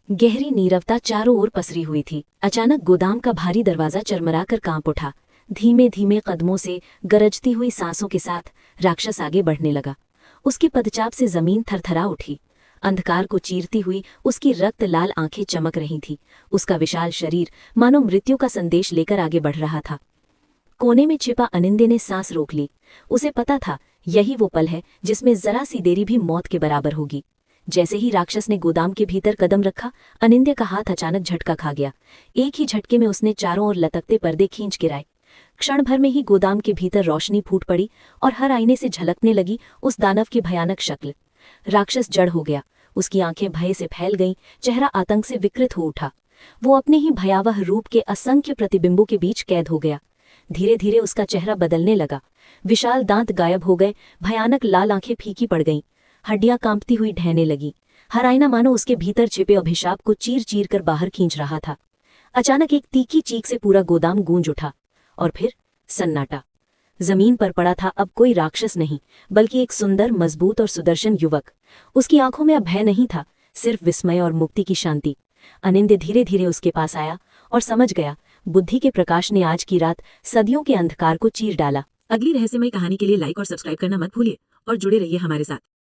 गहरी नीरवता चारों ओर पसरी हुई थी। अचानक गोदाम का भारी दरवाजा चरमराकर कांप उठा। धीमे धीमे कदमों से, गरजती हुई सांसों के साथ राक्षस आगे बढ़ने लगा। उसकी पदचाप से जमीन थरथरा उठी। अंधकार को चीरती हुई उसकी रक्त लाल आंखें चमक रही थीं। उसका विशाल शरीर मानो मृत्यु का संदेश लेकर आगे बढ़ रहा था। कोने में छिपा अनिंदे ने सांस रोक ली। उसे पता था यही वो पल है जिसमें जरा सी देरी भी मौत के बराबर होगी। जैसे ही राक्षस ने गोदाम के भीतर कदम रखा, अनिंद्य का हाथ अचानक झटका खा गया। एक ही झटके में उसने चारों ओर लटकते पर्दे खींच गिराए। क्षण भर में ही गोदाम के भीतर रोशनी फूट पड़ी और हर आईने से झलकने लगी उस दानव की भयानक शक्ल। राक्षस जड़ हो गया। उसकी आंखें भय से फैल गईं, चेहरा आतंक से विकृत हो उठा। वो अपने ही भयावह रूप के असंख्य प्रतिबिंबों के बीच कैद हो गया। धीरे धीरे उसका चेहरा बदलने लगा। विशाल दांत गायब हो गए, भयानक लाल आंखें फीकी पड़ गईं, हड्डियां कांपती हुई ढहने लगी। हर आईना मानो उसके भीतर छिपे अभिशाप को चीर चीर कर बाहर खींच रहा था। अचानक एक तीखी चीख से पूरा गोदाम गूंज उठा और फिर सन्नाटा। जमीन पर पड़ा था अब कोई राक्षस नहीं, बल्कि एक सुंदर, मजबूत और सुदर्शन युवक। उसकी आंखों में अब भय नहीं था, सिर्फ विस्मय और मुक्ति की शांति। अनिंद्य धीरे धीरे उसके पास आया और समझ गया, बुद्धि के प्रकाश ने आज की रात सदियों के अंधकार को चीर डाला। अगली रहस्यमय कहानी के लिए लाइक और सब्सक्राइब करना मत भूलिए और जुड़े रहिए हमारे साथ।